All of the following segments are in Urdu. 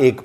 1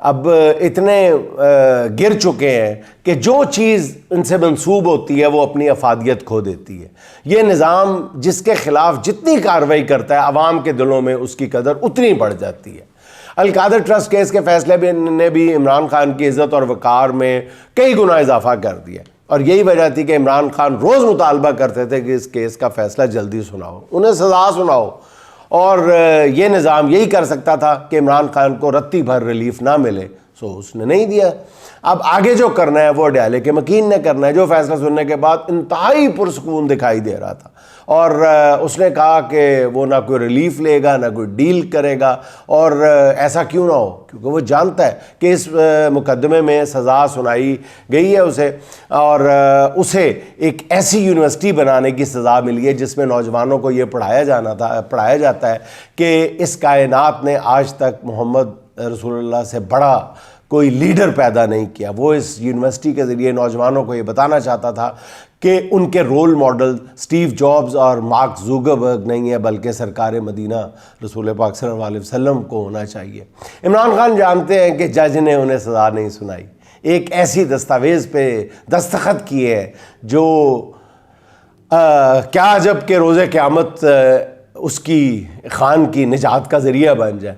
اب اتنے گر چکے ہیں کہ جو چیز ان سے منسوب ہوتی ہے وہ اپنی افادیت کھو دیتی ہے. یہ نظام جس کے خلاف جتنی کارروائی کرتا ہے عوام کے دلوں میں اس کی قدر اتنی بڑھ جاتی ہے. القادر ٹرسٹ کیس کے فیصلے نے بھی عمران خان کی عزت اور وقار میں کئی گنا اضافہ کر دیا, اور یہی وجہ تھی کہ عمران خان روز مطالبہ کرتے تھے کہ اس کیس کا فیصلہ جلدی سناؤ, انہیں سزا سناؤ, اور یہ نظام یہی کر سکتا تھا کہ عمران خان کو رتی بھر ریلیف نہ ملے, سو اس نے نہیں دیا. اب آگے جو کرنا ہے وہ ڈیالے کے مکین نے کرنا ہے, جو فیصلہ سننے کے بعد انتہائی پرسکون دکھائی دے رہا تھا, اور اس نے کہا کہ وہ نہ کوئی ریلیف لے گا نہ کوئی ڈیل کرے گا, اور ایسا کیوں نہ ہو کیونکہ وہ جانتا ہے کہ اس مقدمے میں سزا سنائی گئی ہے اسے, اور اسے ایک ایسی یونیورسٹی بنانے کی سزا ملی ہے جس میں نوجوانوں کو یہ پڑھایا جاتا ہے کہ اس کائنات نے آج تک محمد رسول اللہ سے بڑا کوئی لیڈر پیدا نہیں کیا. وہ اس یونیورسٹی کے ذریعے نوجوانوں کو یہ بتانا چاہتا تھا کہ ان کے رول ماڈل اسٹیو جابز اور مارک زوکربرگ نہیں ہے بلکہ سرکار مدینہ رسول پاک صلی اللہ علیہ وسلم کو ہونا چاہیے. عمران خان جانتے ہیں کہ جج نے انہیں سزا نہیں سنائی, ایک ایسی دستاویز پہ دستخط کیے ہیں جو کیا عجب کہ روز قیامت اس کی خان کی نجات کا ذریعہ بن جائے.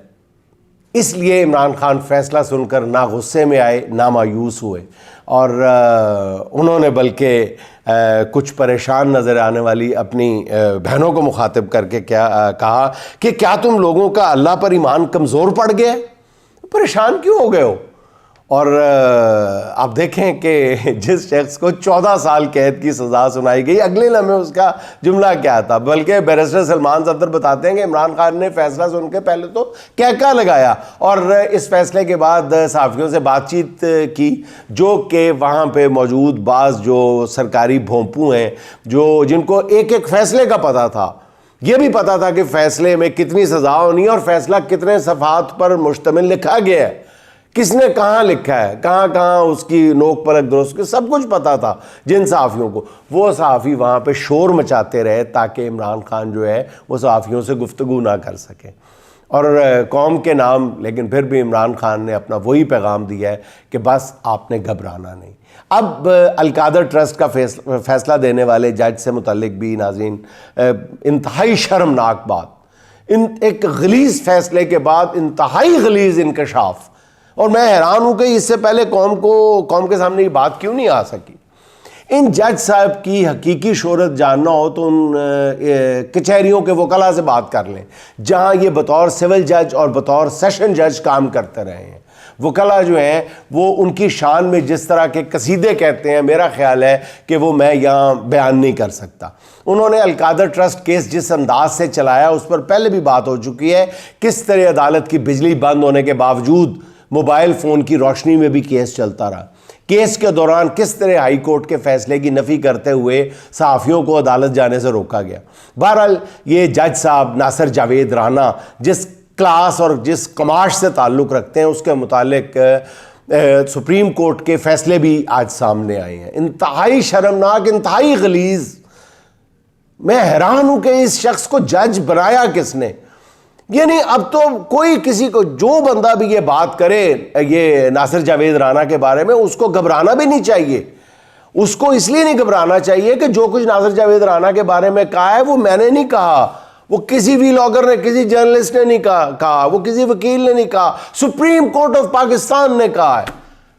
اس لیے عمران خان فیصلہ سن کر نہ غصے میں آئے نہ مایوس ہوئے, اور انہوں نے بلکہ کچھ پریشان نظر آنے والی اپنی بہنوں کو مخاطب کر کے کہا کہ کیا تم لوگوں کا اللہ پر ایمان کمزور پڑ گیا, پریشان کیوں ہو گئے ہو؟ اور آپ دیکھیں کہ جس شخص کو 14 سال قید کی سزا سنائی گئی, اگلے لمحے اس کا جملہ کیا تھا, بلکہ بیرسٹر سلمان صفدر بتاتے ہیں کہ عمران خان نے فیصلہ سن کے پہلے تو کہکا لگایا, اور اس فیصلے کے بعد صحافیوں سے بات چیت کی, جو کہ وہاں پہ موجود بعض جو سرکاری بھونپو ہیں جن کو ایک ایک فیصلے کا پتہ تھا, یہ بھی پتہ تھا کہ فیصلے میں کتنی سزا ہونی ہے اور فیصلہ کتنے صفحات پر مشتمل لکھا گیا ہے, کس نے کہاں لکھا ہے, کہاں اس کی نوک پلک درست کی, سب کچھ پتا تھا جن صحافیوں کو. وہ صحافی وہاں پہ شور مچاتے رہے تاکہ عمران خان جو ہے وہ صحافیوں سے گفتگو نہ کر سکے, اور قوم کے نام. لیکن پھر بھی عمران خان نے اپنا وہی پیغام دیا ہے کہ بس آپ نے گھبرانا نہیں. اب القادر ٹرسٹ کا فیصلہ دینے والے جج سے متعلق بھی ناظرین انتہائی شرمناک بات, ایک غلیظ فیصلے کے بعد انتہائی غلیظ انکشاف, اور میں حیران ہوں کہ اس سے پہلے قوم کے سامنے یہ بات کیوں نہیں آ سکی. ان جج صاحب کی حقیقی شہرت جاننا ہو تو ان کچہریوں کے وکلاء سے بات کر لیں جہاں یہ بطور سول جج اور بطور سیشن جج کام کرتے رہے ہیں. وکلاء جو ہیں وہ ان کی شان میں جس طرح کے قصیدے کہتے ہیں, میرا خیال ہے کہ وہ میں یہاں بیان نہیں کر سکتا. انہوں نے القادر ٹرسٹ کیس جس انداز سے چلایا اس پر پہلے بھی بات ہو چکی ہے, کس طرح عدالت کی بجلی بند ہونے کے باوجود موبائل فون کی روشنی میں بھی کیس چلتا رہا, کیس کے دوران کس طرح ہائی کورٹ کے فیصلے کی نفی کرتے ہوئے صحافیوں کو عدالت جانے سے روکا گیا. بہرحال یہ جج صاحب ناصر جاوید رانا جس کلاس اور جس کماش سے تعلق رکھتے ہیں اس کے متعلق سپریم کورٹ کے فیصلے بھی آج سامنے آئے ہیں, انتہائی شرمناک, انتہائی غلیظ. میں حیران ہوں کہ اس شخص کو جج بنایا کس نے. یعنی اب تو کوئی کسی کو, جو بندہ بھی یہ بات کرے یہ ناصر جاوید رانا کے بارے میں, اس کو گھبرانا بھی نہیں چاہیے. اس کو اس لیے نہیں گھبرانا چاہیے کہ جو کچھ ناصر جاوید رانا کے بارے میں کہا ہے وہ میں نے نہیں کہا, وہ کسی ویلاگر نے, کسی جرنلسٹ نے نہیں کہا, وہ کسی وکیل نے نہیں کہا, سپریم کورٹ آف پاکستان نے کہا ہے.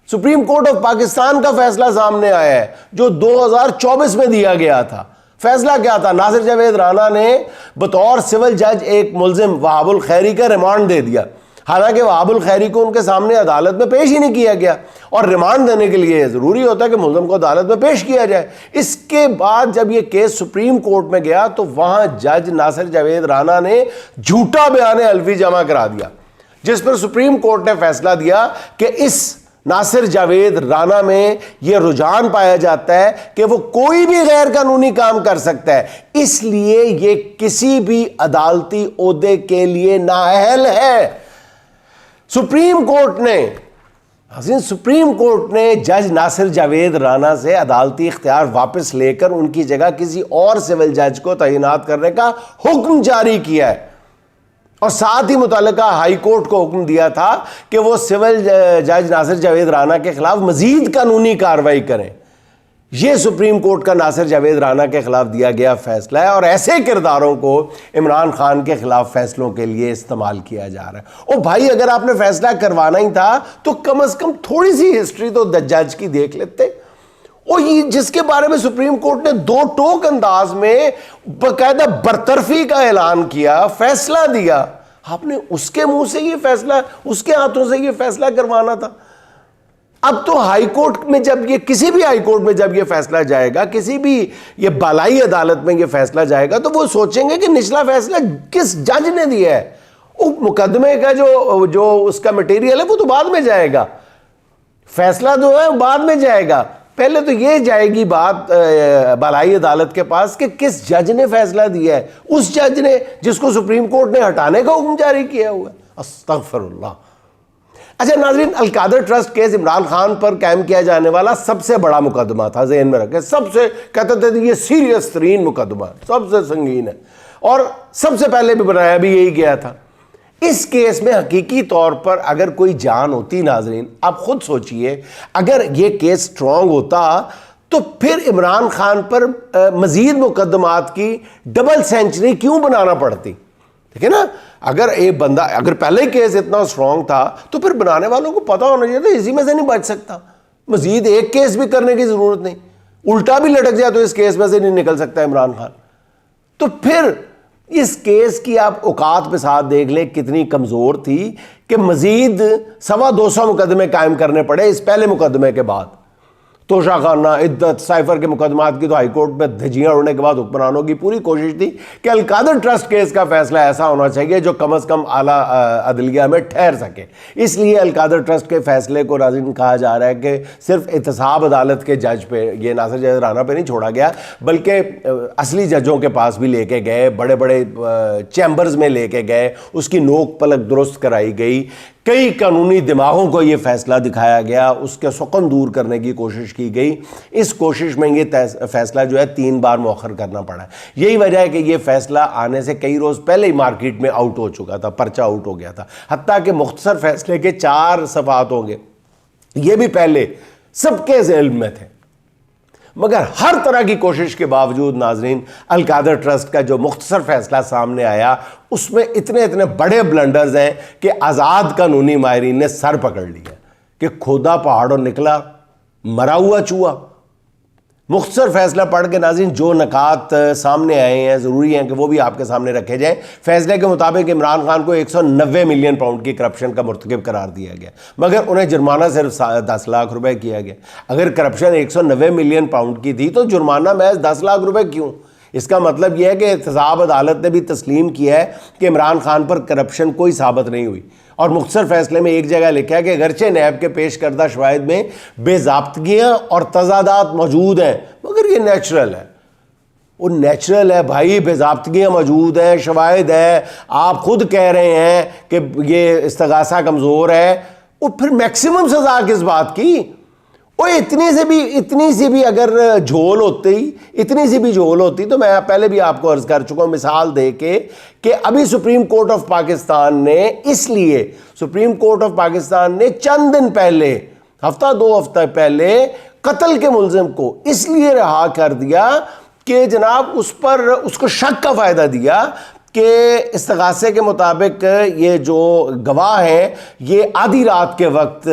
سپریم کورٹ آف پاکستان کا فیصلہ سامنے آیا ہے جو 2024 میں دیا گیا تھا. فیصلہ کیا تھا؟ ناصر جاوید رانا نے بطور سول جج ایک ملزم وہاب الخیری کا ریمانڈ دے دیا, حالانکہ وہاب الخیری کو ان کے سامنے عدالت میں پیش ہی نہیں کیا گیا, اور ریمانڈ دینے کے لیے ضروری ہوتا ہے کہ ملزم کو عدالت میں پیش کیا جائے. اس کے بعد جب یہ کیس سپریم کورٹ میں گیا تو وہاں جج ناصر جاوید رانا نے جھوٹا بیان الفی جمع کرا دیا, جس پر سپریم کورٹ نے فیصلہ دیا کہ اس ناصر جاوید رانا میں یہ رجحان پایا جاتا ہے کہ وہ کوئی بھی غیر قانونی کام کر سکتا ہے, اس لیے یہ کسی بھی عدالتی عہدے کے لیے نااہل ہے. سپریم کورٹ نے جج ناصر جاوید رانا سے عدالتی اختیار واپس لے کر ان کی جگہ کسی اور سول جج کو تعینات کرنے کا حکم جاری کیا ہے, اور ساتھ ہی متعلقہ ہائی کورٹ کو حکم دیا تھا کہ وہ سول جج ناصر جاوید رانا کے خلاف مزید قانونی کارروائی کریں. یہ سپریم کورٹ کا ناصر جاوید رانا کے خلاف دیا گیا فیصلہ ہے، اور ایسے کرداروں کو عمران خان کے خلاف فیصلوں کے لیے استعمال کیا جا رہا ہے. او بھائی، اگر آپ نے فیصلہ کروانا ہی تھا تو کم از کم تھوڑی سی ہسٹری تو جج کی دیکھ لیتے. اور یہ جس کے بارے میں سپریم کورٹ نے دو ٹوک انداز میں باقاعدہ برطرفی کا اعلان کیا، فیصلہ دیا، آپ نے اس کے منہ سے یہ فیصلہ، اس کے ہاتھوں سے یہ فیصلہ کروانا تھا. اب تو ہائی کورٹ میں جب یہ کسی بھی ہائی کورٹ میں جب یہ فیصلہ جائے گا، کسی بھی یہ بالائی عدالت میں یہ فیصلہ جائے گا، تو وہ سوچیں گے کہ نچلا فیصلہ کس جج نے دیا ہے. وہ مقدمے کا جو اس کا مٹیریل ہے وہ تو بعد میں جائے گا، فیصلہ جو ہے بعد میں جائے گا. پہلے تو یہ جائے گی بات بالائی عدالت کے پاس کہ کس جج نے فیصلہ دیا ہے، اس جج نے جس کو سپریم کورٹ نے ہٹانے کا حکم جاری کیا ہوا ہے. استغفر اللہ. اچھا ناظرین، القادر ٹرسٹ کیس عمران خان پر قائم کیا جانے والا سب سے بڑا مقدمہ تھا، ذہن میں رکھیں. سب سے کہتے تھے یہ سیریس ترین مقدمہ، سب سے سنگین ہے، اور سب سے پہلے بھی بنایا بھی یہی گیا تھا. اس کیس میں حقیقی طور پر اگر کوئی جان ہوتی ناظرین، آپ خود سوچئے، اگر یہ کیس سٹرونگ ہوتا تو پھر عمران خان پر مزید مقدمات کی ڈبل سینچری کیوں بنانا پڑتی؟ ٹھیک ہے نا. اگر ایک بندہ، اگر پہلے کیس اتنا سٹرونگ تھا تو پھر بنانے والوں کو پتا ہونا چاہیے تھا اسی میں سے نہیں بچ سکتا، مزید ایک کیس بھی کرنے کی ضرورت نہیں، الٹا بھی لٹک جائے تو اس کیس میں سے نہیں نکل سکتا عمران خان. تو پھر اس کیس کی آپ اوقات پہ ساتھ دیکھ لیں کتنی کمزور تھی کہ مزید 250 مقدمے قائم کرنے پڑے اس پہلے مقدمے کے بعد. توشہ خانہ، عدت، سائفر کے مقدمات کی تو ہائی کورٹ میں دھجیاں اڑنے کے بعد حکمرانوں کی پوری کوشش تھی کہ القادر ٹرسٹ کیس کا فیصلہ ایسا ہونا چاہیے جو کم از کم اعلیٰ عدلیہ میں ٹھہر سکے. اس لیے القادر ٹرسٹ کے فیصلے کو ناظرین کہا جا رہا ہے کہ صرف احتساب عدالت کے جج پہ، یہ ناصر جاوید رانا پہ نہیں چھوڑا گیا، بلکہ اصلی ججوں کے پاس بھی لے کے گئے، بڑے بڑے چیمبرز میں لے کے گئے، اس کی نوک پلک درست کرائی گئی، کئی قانونی دماغوں کو یہ فیصلہ دکھایا گیا، اس کے سکن دور کرنے کی کوشش کی گئی. اس کوشش میں یہ فیصلہ جو ہے 3 بار مؤخر کرنا پڑا ہے. یہی وجہ ہے کہ یہ فیصلہ آنے سے کئی روز پہلے ہی مارکیٹ میں آؤٹ ہو چکا تھا، پرچہ آؤٹ ہو گیا تھا، حتیٰ کہ مختصر فیصلے کے 4 صفحات ہوں گے، یہ بھی پہلے سب کے علم میں تھے. مگر ہر طرح کی کوشش کے باوجود ناظرین، القادر ٹرسٹ کا جو مختصر فیصلہ سامنے آیا اس میں اتنے بڑے بلنڈرز ہیں کہ آزاد قانونی ماہرین نے سر پکڑ لیا کہ کھودا پہاڑوں نکلا مرا ہوا چوہا. مختصر فیصلہ پڑھ کے ناظرین جو نکات سامنے آئے ہیں ضروری ہیں کہ وہ بھی آپ کے سامنے رکھے جائیں. فیصلے کے مطابق عمران خان کو 190 ملین پاؤنڈ کی کرپشن کا مرتکب قرار دیا گیا، مگر انہیں جرمانہ صرف 10 لاکھ روپے کیا گیا. اگر کرپشن 190 ملین پاؤنڈ کی تھی تو جرمانہ محض 10 لاکھ روپے کیوں؟ اس کا مطلب یہ ہے کہ احتساب عدالت نے بھی تسلیم کیا ہے کہ عمران خان پر کرپشن کوئی ثابت نہیں ہوئی. اور مختصر فیصلے میں ایک جگہ لکھا ہے کہ اگرچہ نیب کے پیش کردہ شواہد میں بے ضابطگیاں اور تضادات موجود ہیں، مگر یہ نیچرل ہے. وہ نیچرل ہے بھائی، بے ضابطگیاں موجود ہیں، شواہد ہے، آپ خود کہہ رہے ہیں کہ یہ استغاثہ کمزور ہے، اور پھر میکسیمم سزا کس بات کی؟ وہ اتنی سی بھی اگر جھول ہوتی تو میں پہلے بھی آپ کو عرض کر چکا ہوں مثال دے کے کہ ابھی سپریم کورٹ آف پاکستان نے چند دن پہلے، ہفتہ 2 ہفتہ پہلے قتل کے ملزم کو اس لیے رہا کر دیا کہ جناب اس کو شک کا فائدہ دیا کہ استغاثے کے مطابق یہ جو گواہ ہیں یہ آدھی رات کے وقت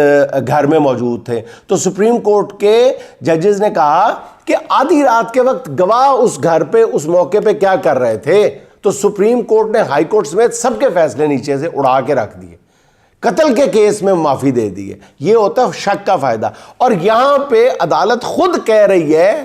گھر میں موجود تھے. تو سپریم کورٹ کے ججز نے کہا کہ آدھی رات کے وقت گواہ اس گھر پہ اس موقع پہ کیا کر رہے تھے؟ تو سپریم کورٹ نے ہائی کورٹ سمیت سب کے فیصلے نیچے سے اڑا کے رکھ دیے، قتل کے کیس میں معافی دے دی ہے. یہ ہوتا ہے شک کا فائدہ. اور یہاں پہ عدالت خود کہہ رہی ہے،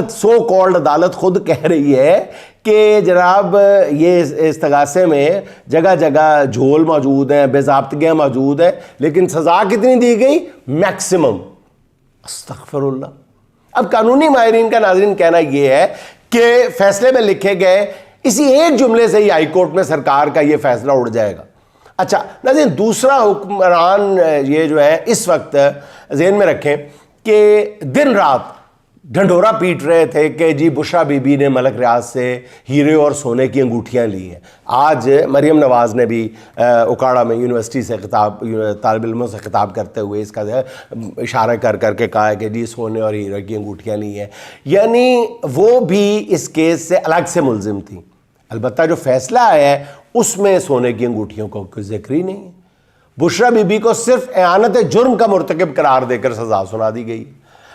سو کالڈ عدالت خود کہہ رہی ہے کہ جناب یہ استغاثے میں جگہ جگہ جھول موجود ہیں، بے ضابطگیاں موجود ہیں، لیکن سزا کتنی دی گئی؟ میکسیمم. استغفر اللہ. اب قانونی ماہرین کا ناظرین کہنا یہ ہے کہ فیصلے میں لکھے گئے اسی ایک جملے سے ہی ہائی کورٹ میں سرکار کا یہ فیصلہ اڑ جائے گا. اچھا ناظرین، دوسرا حکمران یہ جو ہے اس وقت ذہن میں رکھیں کہ دن رات ڈھنڈورا پیٹ رہے تھے کہ جی بشرا بی بی نے ملک ریاض سے ہیرے اور سونے کی انگوٹھیاں لی ہیں. آج مریم نواز نے بھی اکاڑا میں یونیورسٹی سے طالب علموں سے خطاب کرتے ہوئے اس کا اشارہ کر کے کہا ہے کہ جی سونے اور ہیرے کی انگوٹھیاں لی ہیں. یعنی وہ بھی اس کیس سے الگ سے ملزم تھیں. البتہ جو فیصلہ آیا ہے اس میں سونے کی انگوٹھیوں کا کوئی ذکر ہی نہیں ہے. بشرا بی بی کو صرف اعانت جرم کا مرتکب قرار دے کر سزا سنا دی گئی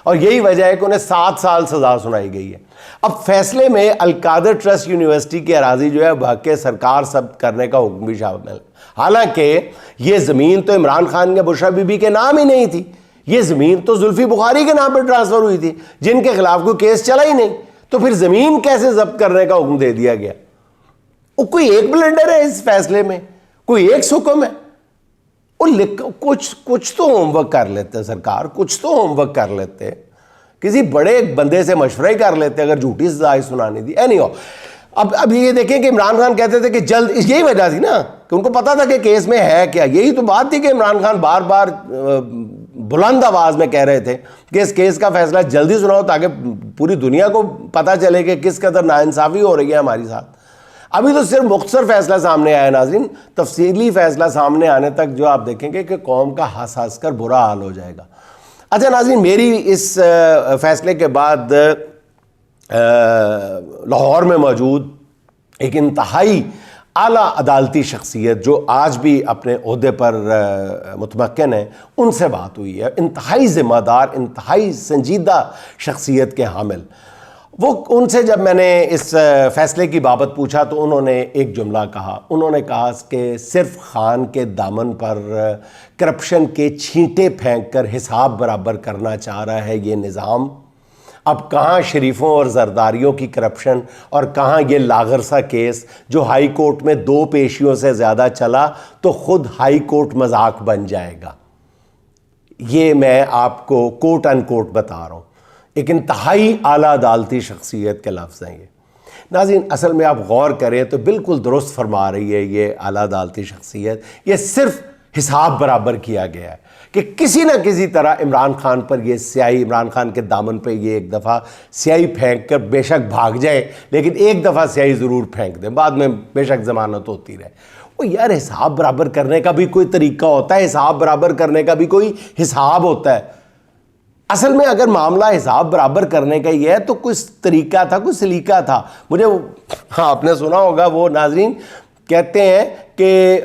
اور یہی وجہ ہے کہ انہیں 7 سال سزا سنائی گئی ہے. اب فیصلے میں القادر ٹرسٹ یونیورسٹی کی اراضی جو ہے بحق سرکار ضبط کرنے کا حکم بھی شامل ہے. حالانکہ یہ زمین تو عمران خان یا بشرا بی بی کے نام ہی نہیں تھی, یہ زمین تو زلفی بخاری کے نام پر ٹرانسفر ہوئی تھی جن کے خلاف کوئی کیس چلا ہی نہیں. تو پھر زمین کیسے ضبط کرنے کا حکم دے دیا گیا؟ کوئی ایک بلنڈر ہے اس فیصلے میں, کوئی ایک حکم ہے. کچھ تو ہوم ورک کر لیتے سرکار, کچھ تو ہوم ورک کر لیتے, کسی بڑے بندے سے مشورہ ہی کر لیتے اگر جھوٹی سزا سنانی تھی. اینی ہو, اب یہ دیکھیں کہ عمران خان کہتے تھے کہ جلد, یہی وجہ تھی نا کہ ان کو پتا تھا کہ کیس میں ہے کیا. یہی تو بات تھی کہ عمران خان بار بار بلند آواز میں کہہ رہے تھے کہ اس کیس کا فیصلہ جلدی سناؤ تاکہ پوری دنیا کو پتا چلے کہ کس قدر ناانصافی ہو رہی ہے ہماری ساتھ. ابھی تو صرف مختصر فیصلہ سامنے آیا ناظرین, تفصیلی فیصلہ سامنے آنے تک جو آپ دیکھیں گے کہ قوم کا ہنس ہنس کر برا حال ہو جائے گا. اچھا ناظرین, میری اس فیصلے کے بعد لاہور میں موجود ایک انتہائی اعلیٰ عدالتی شخصیت جو آج بھی اپنے عہدے پر متمکن ہیں ان سے بات ہوئی ہے. انتہائی ذمہ دار, انتہائی سنجیدہ شخصیت کے حامل. وہ ان سے جب میں نے اس فیصلے کی بابت پوچھا تو انہوں نے ایک جملہ کہا. انہوں نے کہا کہ صرف خان کے دامن پر کرپشن کے چھینٹے پھینک کر حساب برابر کرنا چاہ رہا ہے یہ نظام. اب کہاں شریفوں اور زرداریوں کی کرپشن اور کہاں یہ لاغرسا کیس جو ہائی کورٹ میں 2 پیشیوں سے زیادہ چلا تو خود ہائی کورٹ مذاق بن جائے گا. یہ میں آپ کو کوٹ ان کوٹ بتا رہا ہوں, ایک انتہائی اعلیٰ عدالتی شخصیت کے لفظ ہیں یہ. ناظرین اصل میں آپ غور کریں تو بالکل درست فرما رہی ہے یہ اعلیٰ عدالتی شخصیت. یہ صرف حساب برابر کیا گیا ہے کہ کسی نہ کسی طرح عمران خان پر یہ سیاہی, عمران خان کے دامن پہ یہ ایک دفعہ سیاہی پھینک کر بے شک بھاگ جائے لیکن ایک دفعہ سیاہی ضرور پھینک دیں, بعد میں بے شک ضمانت ہوتی رہے. وہ یار حساب برابر کرنے کا بھی کوئی طریقہ ہوتا ہے, حساب برابر کرنے کا بھی کوئی حساب ہوتا ہے. اصل میں اگر معاملہ حساب برابر کرنے کا یہ ہے تو کچھ طریقہ تھا, کچھ سلیقہ تھا. مجھے ہاں آپ نے سنا ہوگا وہ ناظرین کہتے ہیں کہ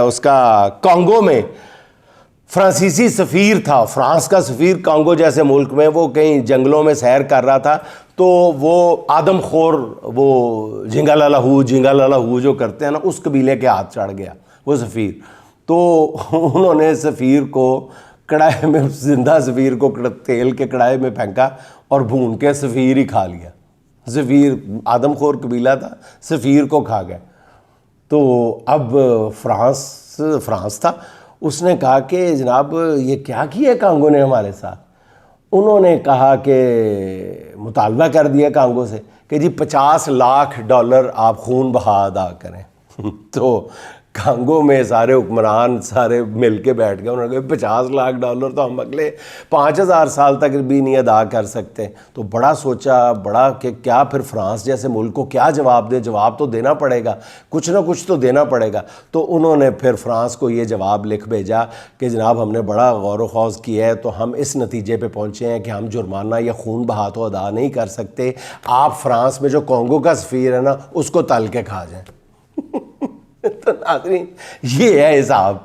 اس کا کانگو میں فرانسیسی سفیر تھا, فرانس کا سفیر کانگو جیسے ملک میں, وہ کہیں جنگلوں میں سیر کر رہا تھا تو وہ آدم خور وہ جھینگا لالا ہو جو کرتے ہیں نا اس قبیلے کے ہاتھ چڑھ گیا وہ سفیر. تو انہوں نے سفیر کو کڑھائی میں, زندہ سفیر کو تیل کے کڑھائی میں پھینکا اور بھون کے سفیر ہی کھا لیا. سفیر آدم خور قبیلہ تھا, سفیر کو کھا گئے. تو اب فرانس تھا, اس نے کہا کہ جناب یہ کیا کیا کانگو نے ہمارے ساتھ. انہوں نے کہا کہ مطالبہ کر دیا کانگو سے کہ جی $50 لاکھ آپ خون بہا ادا کریں. تو کانگو میں سارے حکمران سارے مل کے بیٹھ گئے, انہوں نے کہا $50 لاکھ تو ہم اگلے 5000 سال تک بھی نہیں ادا کر سکتے. تو بڑا سوچا بڑا کہ کیا پھر فرانس جیسے ملک کو کیا جواب دے, جواب تو دینا پڑے گا, کچھ نہ کچھ تو دینا پڑے گا. تو انہوں نے پھر فرانس کو یہ جواب لکھ بھیجا کہ جناب ہم نے بڑا غور و خوض کیا ہے تو ہم اس نتیجے پہ پہنچے ہیں کہ ہم جرمانہ یا خون بہا تو ادا نہیں کر سکتے, آپ فرانس میں جو کانگو کا سفیر ہے نا اس کو تل کے کھا جائیں. تو ناظرین یہ ہے حساب,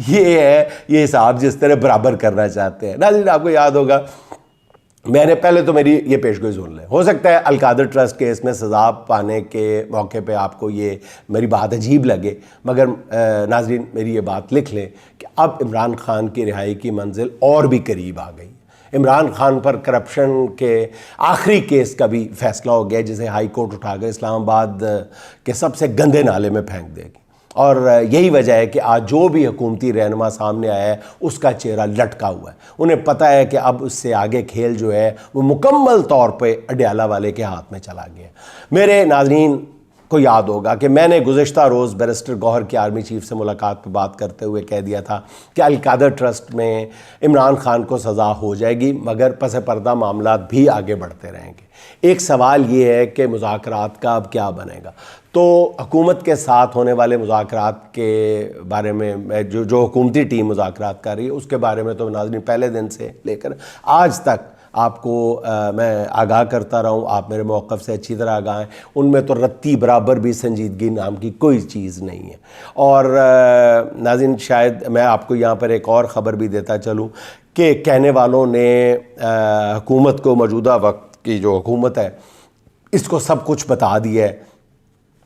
یہ ہے یہ حساب جس طرح برابر کرنا چاہتے ہیں. ناظرین آپ کو یاد ہوگا میں نے پہلے تو میری یہ پیشگوئی سن لیں, ہو سکتا ہے القادر ٹرسٹ کیس میں سزا پانے کے موقع پہ آپ کو یہ میری بات عجیب لگے, مگر ناظرین میری یہ بات لکھ لیں کہ اب عمران خان کی رہائی کی منزل اور بھی قریب آ گئی. عمران خان پر کرپشن کے آخری کیس کا بھی فیصلہ ہو گیا جسے ہائی کورٹ اٹھا کر اسلام آباد کے سب سے گندے نالے میں پھینک دے گی. اور یہی وجہ ہے کہ آج جو بھی حکومتی رہنما سامنے آیا ہے اس کا چہرہ لٹکا ہوا ہے. انہیں پتہ ہے کہ اب اس سے آگے کھیل جو ہے وہ مکمل طور پہ اڈیالہ والے کے ہاتھ میں چلا گیا. میرے ناظرین کو یاد ہوگا کہ میں نے گزشتہ روز بیرسٹر گوہر کی آرمی چیف سے ملاقات پہ بات کرتے ہوئے کہہ دیا تھا کہ القادر ٹرسٹ میں عمران خان کو سزا ہو جائے گی، مگر پس پردہ معاملات بھی آگے بڑھتے رہیں گے۔ ایک سوال یہ ہے کہ مذاکرات کا اب کیا بنے گا؟ تو حکومت کے ساتھ ہونے والے مذاکرات کے بارے میں جو حکومتی ٹیم مذاکرات کر رہی ہے اس کے بارے میں تو ناظرین پہلے دن سے لے کر آج تک آپ کو میں آگاہ کرتا رہا ہوں، آپ میرے موقف سے اچھی طرح آگاہ ہیں، ان میں تو رتی برابر بھی سنجیدگی نام کی کوئی چیز نہیں ہے۔ اور ناظرین شاید میں آپ کو یہاں پر ایک اور خبر بھی دیتا چلوں کہ کہنے والوں نے حکومت کو، موجودہ وقت کی جو حکومت ہے، اس کو سب کچھ بتا دیا ہے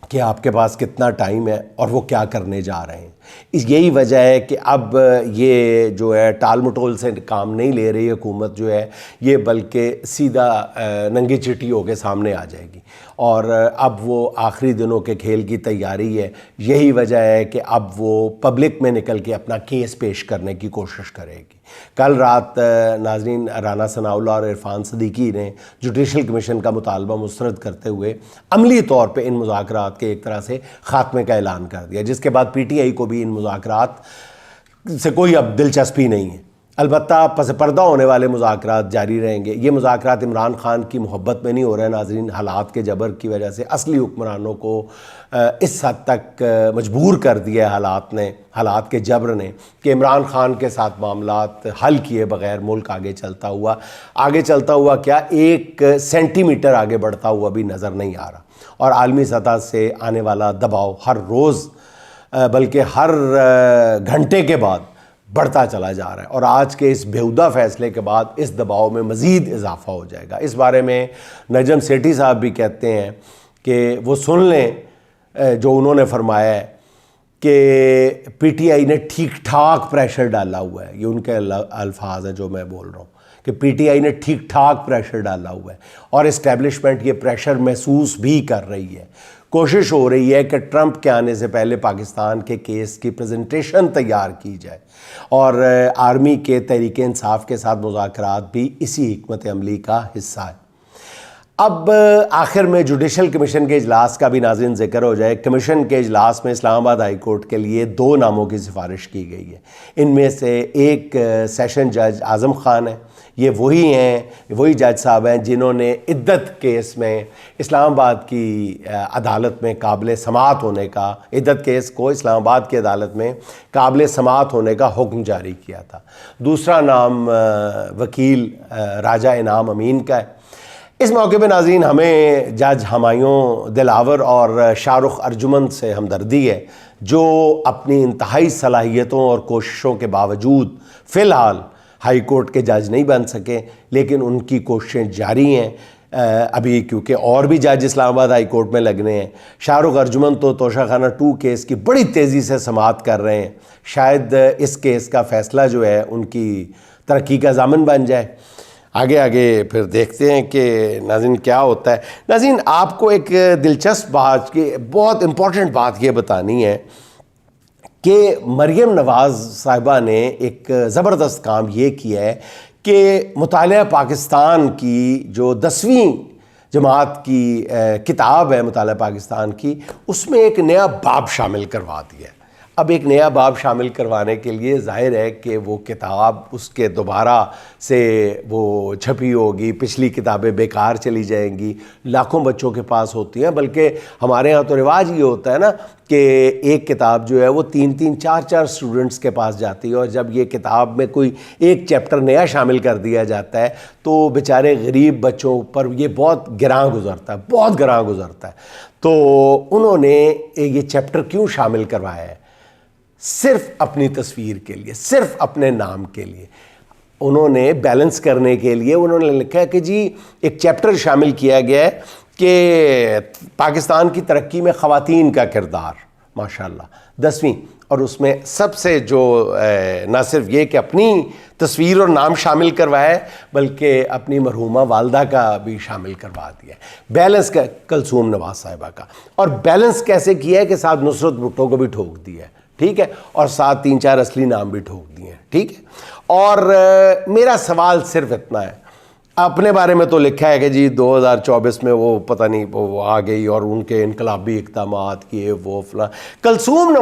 کہ آپ کے پاس کتنا ٹائم ہے اور وہ کیا کرنے جا رہے ہیں۔ یہی وجہ ہے کہ اب یہ جو ہے ٹال مٹول سے کام نہیں لے رہی حکومت جو ہے یہ، بلکہ سیدھا ننگی چٹی ہو کے سامنے آ جائے گی، اور اب وہ آخری دنوں کے کھیل کی تیاری ہے۔ یہی وجہ ہے کہ اب وہ پبلک میں نکل کے اپنا کیس پیش کرنے کی کوشش کرے گی۔ کل رات ناظرین رانا ثناء اللہ اور عرفان صدیقی نے جوڈیشل کمیشن کا مطالبہ مسترد کرتے ہوئے عملی طور پہ ان مذاکرات کے ایک طرح سے خاتمے کا اعلان کر دیا، جس کے بعد پی ٹی آئی کو بھی ان مذاکرات سے کوئی اب دلچسپی نہیں ہے۔ البتہ پس پردہ ہونے والے مذاکرات جاری رہیں گے۔ یہ مذاکرات عمران خان کی محبت میں نہیں ہو رہے ناظرین، حالات کے جبر کی وجہ سے اصلی حکمرانوں کو اس حد تک مجبور کر دیا ہے حالات کے جبر نے کہ عمران خان کے ساتھ معاملات حل کیے بغیر ملک آگے چلتا ہوا کیا ایک سینٹی میٹر آگے بڑھتا ہوا بھی نظر نہیں آ رہا، اور عالمی سطح سے آنے والا دباؤ ہر روز بلکہ ہر گھنٹے کے بعد بڑھتا چلا جا رہا ہے، اور آج کے اس بیہودہ فیصلے کے بعد اس دباؤ میں مزید اضافہ ہو جائے گا۔ اس بارے میں نجم سیٹھی صاحب بھی کہتے ہیں کہ وہ سن لیں جو انہوں نے فرمایا ہے کہ پی ٹی آئی نے ٹھیک ٹھاک پریشر ڈالا ہوا ہے۔ یہ ان کے الفاظ ہیں جو میں بول رہا ہوں کہ پی ٹی آئی نے ٹھیک ٹھاک پریشر ڈالا ہوا ہے، اور اسٹیبلشمنٹ یہ پریشر محسوس بھی کر رہی ہے۔ کوشش ہو رہی ہے کہ ٹرمپ کے آنے سے پہلے پاکستان کے کیس کی پریزنٹیشن تیار کی جائے، اور آرمی کے تحریک انصاف کے ساتھ مذاکرات بھی اسی حکمت عملی کا حصہ ہے۔ اب آخر میں جوڈیشل کمیشن کے اجلاس کا بھی ناظرین ذکر ہو جائے۔ کمیشن کے اجلاس میں اسلام آباد ہائی کورٹ کے لیے 2 ناموں کی سفارش کی گئی ہے۔ ان میں سے ایک سیشن جج اعظم خان ہے، یہ وہی جج صاحب ہیں جنہوں نے عدت کیس میں اسلام آباد کی عدالت میں قابل سماعت ہونے کا، عدت کیس کو اسلام آباد کی عدالت میں قابل سماعت ہونے کا حکم جاری کیا تھا۔ دوسرا نام وکیل راجہ انعام امین کا ہے۔ اس موقع پہ ناظرین ہمیں جج ہمایوں دلاور اور شاہ رخ ارجمند سے ہمدردی ہے، جو اپنی انتہائی صلاحیتوں اور کوششوں کے باوجود فی الحال ہائی کورٹ کے جج نہیں بن سکے، لیکن ان کی کوششیں جاری ہیں ابھی، کیونکہ اور بھی جج اسلام آباد ہائی کورٹ میں لگنے ہیں۔ شاہ رخ ارجمند تو توشہ خانہ 2 کیس کی بڑی تیزی سے سماعت کر رہے ہیں، شاید اس کیس کا فیصلہ جو ہے ان کی ترقی کا ضامن بن جائے۔ آگے پھر دیکھتے ہیں کہ ناظرین کیا ہوتا ہے۔ ناظرین آپ کو ایک دلچسپ بات کی، بہت امپورٹنٹ بات یہ بتانی ہے کہ مریم نواز صاحبہ نے ایک زبردست کام یہ کیا ہے کہ مطالعہ پاکستان کی جو 10ویں جماعت کی کتاب ہے مطالعہ پاکستان کی، اس میں ایک نیا باب شامل کروا دیا ہے۔ اب ایک نیا باب شامل کروانے کے لیے ظاہر ہے کہ وہ کتاب اس کے دوبارہ سے وہ چھپی ہوگی، پچھلی کتابیں بیکار چلی جائیں گی، لاکھوں بچوں کے پاس ہوتی ہیں، بلکہ ہمارے ہاں تو رواج یہ ہوتا ہے نا کہ ایک کتاب جو ہے وہ 3 4 اسٹوڈنٹس کے پاس جاتی ہے، اور جب یہ کتاب میں کوئی ایک چیپٹر نیا شامل کر دیا جاتا ہے تو بیچارے غریب بچوں پر یہ بہت گراں گزرتا ہے۔ تو انہوں نے یہ چیپٹر کیوں شامل کروایا ہے؟ صرف اپنی تصویر کے لیے، صرف اپنے نام کے لیے۔ انہوں نے بیلنس کرنے کے لیے انہوں نے لکھا ہے کہ جی ایک چیپٹر شامل کیا گیا ہے کہ پاکستان کی ترقی میں خواتین کا کردار، ماشاءاللہ 10ویں، اور اس میں سب سے جو نہ صرف یہ کہ اپنی تصویر اور نام شامل کروایا ہے بلکہ اپنی مرحومہ والدہ کا بھی شامل کروا دیا ہے، بیلنس کا، کلثوم نواز صاحبہ کا، اور بیلنس کیسے کیا ہے کہ ساتھ نصرت بھٹو کو بھی ٹھوک دیا ہے، ٹھیک ہے، اور ساتھ 3 4 اصلی نام بھی ٹھوک دیے ہیں، ٹھیک ہے۔ اور میرا سوال صرف اتنا ہے اپنے بارے میں تو لکھا ہے کہ جی 2024 میں وہ پتہ نہیں وہ آ گئی اور ان کے انقلابی اقدامات کیے وہ فلاں. کلثوم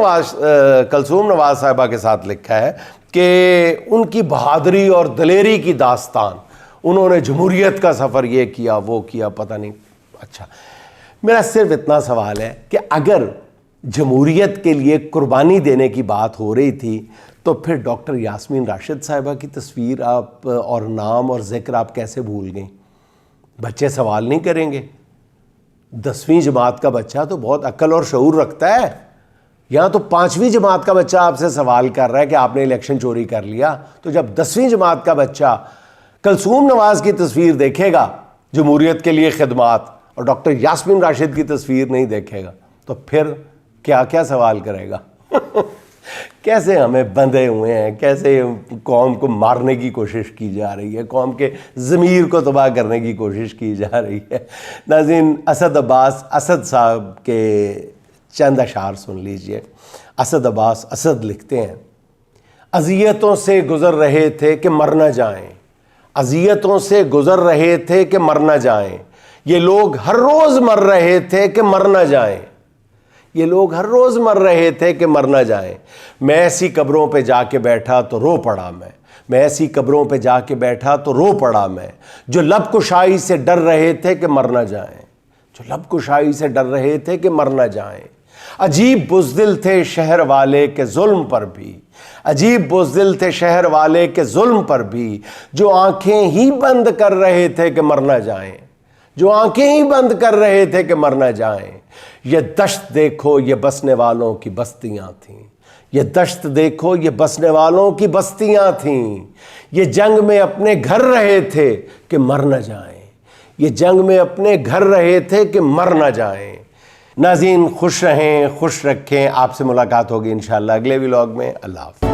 نواز صاحبہ کے ساتھ لکھا ہے کہ ان کی بہادری اور دلیری کی داستان، انہوں نے جمہوریت کا سفر یہ کیا وہ کیا پتہ نہیں. اچھا، میرا صرف اتنا سوال ہے کہ اگر جمہوریت کے لیے قربانی دینے کی بات ہو رہی تھی تو پھر ڈاکٹر یاسمین راشد صاحبہ کی تصویر آپ اور نام اور ذکر آپ کیسے بھول گئیں؟ بچے سوال نہیں کریں گے؟ 10ویں جماعت کا بچہ تو بہت عقل اور شعور رکھتا ہے. یہاں تو 5ویں جماعت کا بچہ آپ سے سوال کر رہا ہے کہ آپ نے الیکشن چوری کر لیا. تو جب 10ویں جماعت کا بچہ کلثوم نواز کی تصویر دیکھے گا جمہوریت کے لیے خدمات اور ڈاکٹر یاسمین راشد کی تصویر نہیں دیکھے گا تو پھر کیا کیا سوال کرے گا؟ کیسے ہمیں بندھے ہوئے ہیں، کیسے قوم کو مارنے کی کوشش کی جا رہی ہے، قوم کے ضمیر کو تباہ کرنے کی کوشش کی جا رہی ہے. ناظرین، اسد عباس اسد صاحب کے چند اشعار سن لیجئے. اسد عباس اسد لکھتے ہیں، اذیتوں سے گزر رہے تھے کہ مر نہ جائیں، اذیتوں سے گزر رہے تھے کہ مر نہ جائیں، یہ لوگ ہر روز مر رہے تھے کہ مر نہ جائیں، یہ لوگ ہر روز مر رہے تھے کہ مر نہ جائیں. میں ایسی قبروں پہ جا کے بیٹھا تو رو پڑا میں ایسی قبروں پہ جا کے بیٹھا تو رو پڑا میں، جو لب کشائی سے ڈر رہے تھے کہ مر نہ جائیں، جو لب کشائی سے ڈر رہے تھے کہ مر نہ جائیں. عجیب بزدل تھے شہر والے کے ظلم پر بھی، عجیب بزدل تھے شہر والے کے ظلم پر بھی، جو آنکھیں ہی بند کر رہے تھے کہ مر نہ جائیں، جو آنکھیں ہی بند کر رہے تھے کہ مر نہ جائیں. یہ دشت دیکھو یہ بسنے والوں کی بستیاں تھیں، یہ دشت دیکھو یہ بسنے والوں کی بستیاں تھیں، یہ جنگ میں اپنے گھر رہے تھے کہ مر نہ جائیں، یہ جنگ میں اپنے گھر رہے تھے کہ مر نہ جائیں. ناظرین، خوش رہیں، خوش رکھیں. آپ سے ملاقات ہوگی انشاءاللہ اگلے ولاگ میں. اللہ حافظ.